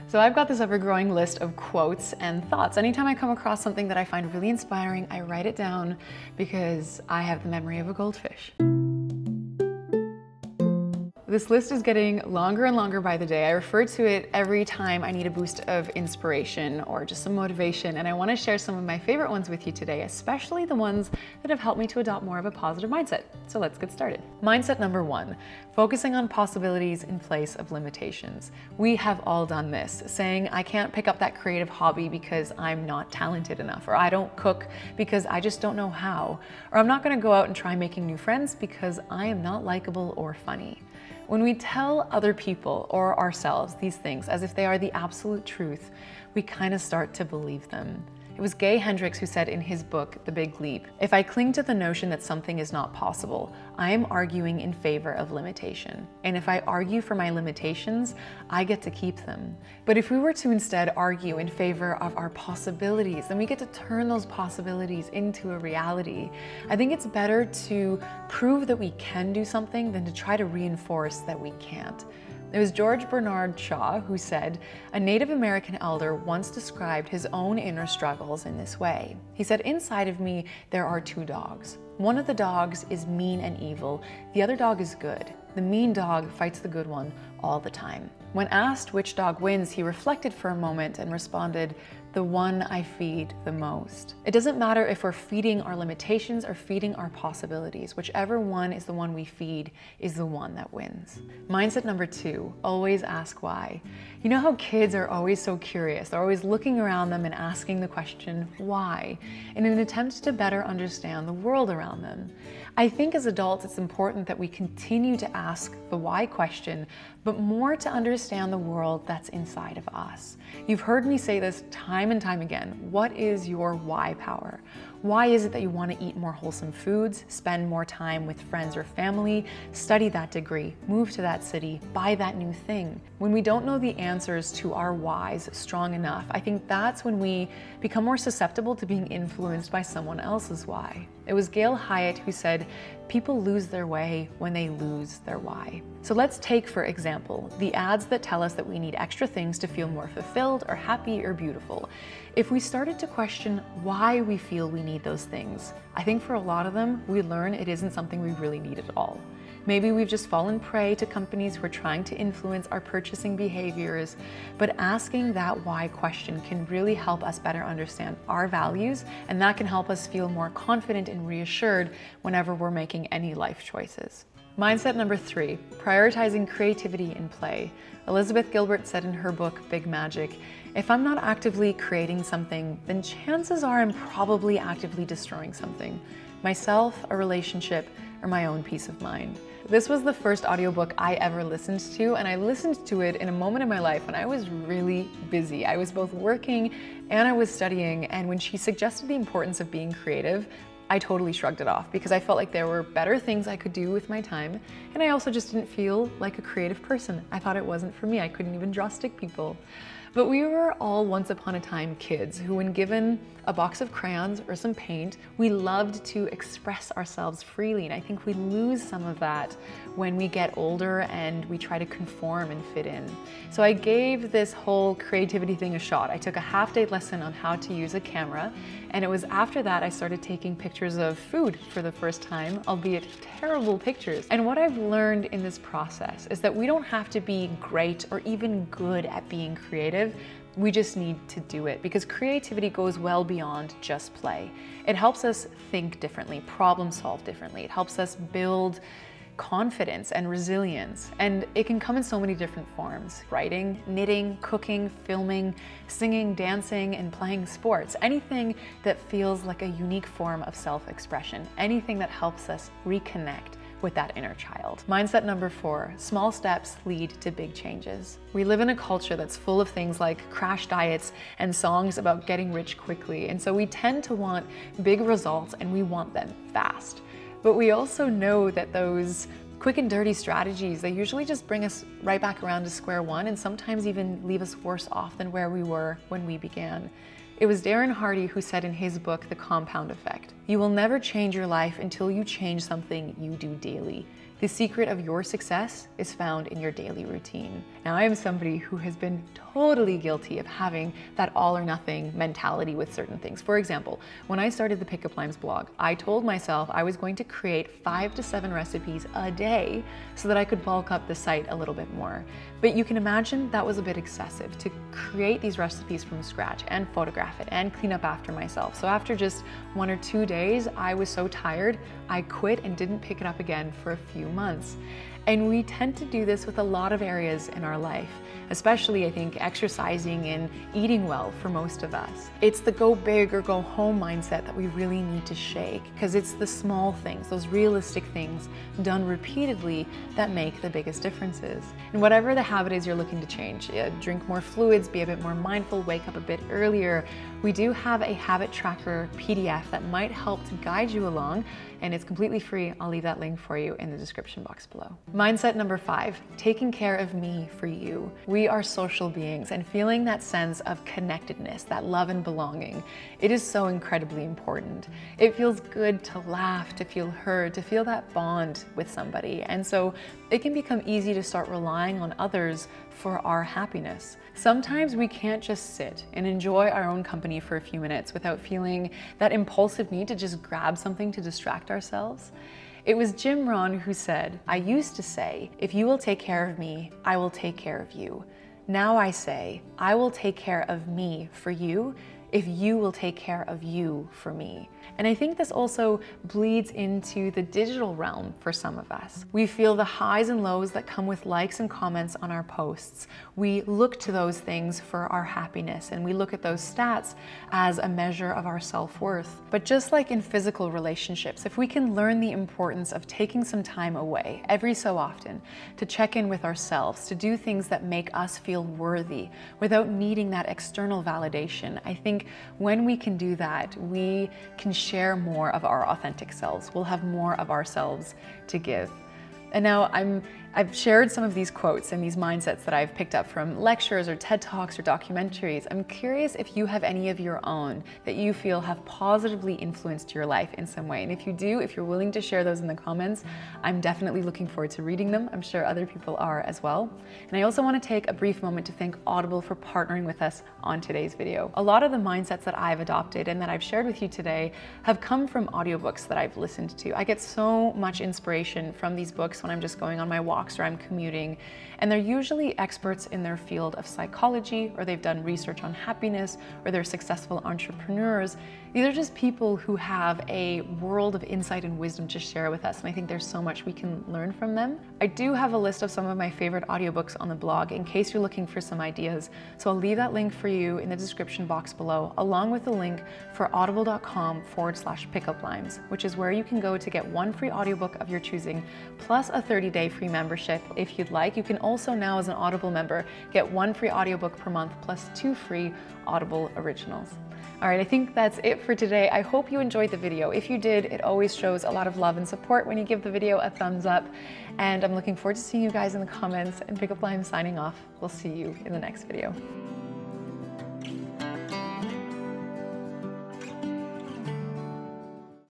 So I've got this ever-growing list of quotes and thoughts. Anytime I come across something that I find really inspiring, I write it down because I have the memory of a goldfish. This list is getting longer and longer by the day. I refer to it every time I need a boost of inspiration or just some motivation, and I want to share some of my favorite ones with you today, especially the ones that have helped me to adopt more of a positive mindset. So let's get started. Mindset number 1, focusing on possibilities in place of limitations. We have all done this, saying I can't pick up that creative hobby because I'm not talented enough, or I don't cook because I just don't know how, or I'm not going to go out and try making new friends because I am not likable or funny. When we tell other people or ourselves these things as if they are the absolute truth, we kind of start to believe them. It was Gay Hendricks who said in his book, The Big Leap, "If I cling to the notion that something is not possible, I am arguing in favor of limitation. And if I argue for my limitations, I get to keep them. But if we were to instead argue in favor of our possibilities, then we get to turn those possibilities into a reality. I think it's better to prove that we can do something than to try to reinforce that we can't." It was George Bernard Shaw who said, "A Native American elder once described his own inner struggles in this way. He said, 'Inside of me, there are 2 dogs. One of the dogs is mean and evil. The other dog is good. The mean dog fights the good one all the time.' When asked which dog wins, he reflected for a moment and responded, 'The one I feed the most.' It doesn't matter if we're feeding our limitations or feeding our possibilities. Whichever one is the one we feed is the one that wins." Mindset number 2, always ask why. You know how kids are always so curious? They're always looking around them and asking the question, why? In an attempt to better understand the world around them. I think as adults, it's important that we continue to ask the why question, but more to understand the world that's inside of us. You've heard me say this time and time again. What is your why power? Why is it that you want to eat more wholesome foods, spend more time with friends or family, study that degree, move to that city, buy that new thing? When we don't know the answers to our whys strong enough, I think that's when we become more susceptible to being influenced by someone else's why. It was Gail Hyatt who said, "People lose their way when they lose their why." So let's take, for example, the ads that tell us that we need extra things to feel more fulfilled or happy or beautiful. If we started to question why we feel we need those things, I think for a lot of them, we learn it isn't something we really need at all. Maybe we've just fallen prey to companies who are trying to influence our purchasing behaviors, but asking that why question can really help us better understand our values, and that can help us feel more confident and reassured whenever we're making any life choices. Mindset number 3, prioritizing creativity and play. Elizabeth Gilbert said in her book, Big Magic, "If I'm not actively creating something, then chances are I'm probably actively destroying something. Myself, a relationship, or my own peace of mind." This was the first audiobook I ever listened to, and I listened to it in a moment in my life when I was really busy. I was both working and I was studying, and when she suggested the importance of being creative, I totally shrugged it off because I felt like there were better things I could do with my time, and I also just didn't feel like a creative person. I thought it wasn't for me. I couldn't even draw stick people. But we were all once upon a time kids who, when given a box of crayons or some paint, we loved to express ourselves freely. And I think we lose some of that when we get older and we try to conform and fit in. So I gave this whole creativity thing a shot. I took a half-day lesson on how to use a camera, and it was after that I started taking pictures of food for the first time, albeit terrible pictures. And what I've learned in this process is that we don't have to be great or even good at being creative. We just need to do it, because creativity goes well beyond just play. It helps us think differently, problem solve differently. It helps us build confidence and resilience, and it can come in so many different forms: writing, knitting, cooking, filming, singing, dancing, and playing sports. Anything that feels like a unique form of self-expression, anything that helps us reconnect with that inner child. Mindset number 4, small steps lead to big changes. We live in a culture that's full of things like crash diets and songs about getting rich quickly, and so we tend to want big results and we want them fast. But we also know that those quick and dirty strategies, they usually just bring us right back around to square one, and sometimes even leave us worse off than where we were when we began. It was Darren Hardy who said in his book, The Compound Effect, "You will never change your life until you change something you do daily. The secret of your success is found in your daily routine." Now, I am somebody who has been totally guilty of having that all or nothing mentality with certain things. For example, when I started the Pickup Limes blog, I told myself I was going to create 5 to 7 recipes a day so that I could bulk up the site a little bit more. But you can imagine that was a bit excessive to create these recipes from scratch and photograph it and clean up after myself. So after just 1 or 2 days, I was so tired, I quit and didn't pick it up again for a few months. And we tend to do this with a lot of areas in our life, especially I think exercising and eating well for most of us. It's the go big or go home mindset that we really need to shake, because it's the small things, those realistic things done repeatedly that make the biggest differences. And whatever the habit is you're looking to change, drink more fluids, be a bit more mindful, wake up a bit earlier, we do have a habit tracker PDF that might help to guide you along, and it's completely free. I'll leave that link for you in the description box below. Mindset number 5, taking care of me for you. We are social beings, and feeling that sense of connectedness, that love and belonging, it is so incredibly important. It feels good to laugh, to feel heard, to feel that bond with somebody. And so it can become easy to start relying on others for our happiness. Sometimes we can't just sit and enjoy our own company for a few minutes without feeling that impulsive need to just grab something to distract ourselves. It was Jim Rohn who said, "I used to say, if you will take care of me, I will take care of you. Now I say, I will take care of me for you if you will take care of you for me." And I think this also bleeds into the digital realm for some of us. We feel the highs and lows that come with likes and comments on our posts. We look to those things for our happiness, and we look at those stats as a measure of our self-worth. But just like in physical relationships, if we can learn the importance of taking some time away every so often to check in with ourselves, to do things that make us feel worthy without needing that external validation, I think when we can do that, we can share more of our authentic selves. We'll have more of ourselves to give. And now I've shared some of these quotes and these mindsets that I've picked up from lectures or TED Talks or documentaries. I'm curious if you have any of your own that you feel have positively influenced your life in some way. And if you do, if you're willing to share those in the comments, I'm definitely looking forward to reading them. I'm sure other people are as well. And I also want to take a brief moment to thank Audible for partnering with us on today's video. A lot of the mindsets that I've adopted and that I've shared with you today have come from audiobooks that I've listened to. I get so much inspiration from these books when I'm just going on my walks or I'm commuting, and they're usually experts in their field of psychology, or they've done research on happiness, or they're successful entrepreneurs. These are just people who have a world of insight and wisdom to share with us, and I think there's so much we can learn from them. I do have a list of some of my favorite audiobooks on the blog in case you're looking for some ideas, so I'll leave that link for you in the description box below, along with the link for audible.com/pickuplimes, which is where you can go to get 1 free audiobook of your choosing, plus a 30-day free membership if you'd like. You can also now, as an Audible member, get 1 free audiobook per month plus 2 free Audible originals. All right, I think that's it for today. I hope you enjoyed the video. If you did, it always shows a lot of love and support when you give the video a thumbs up. And I'm looking forward to seeing you guys in the comments. And Pickup Limes signing off. We'll see you in the next video.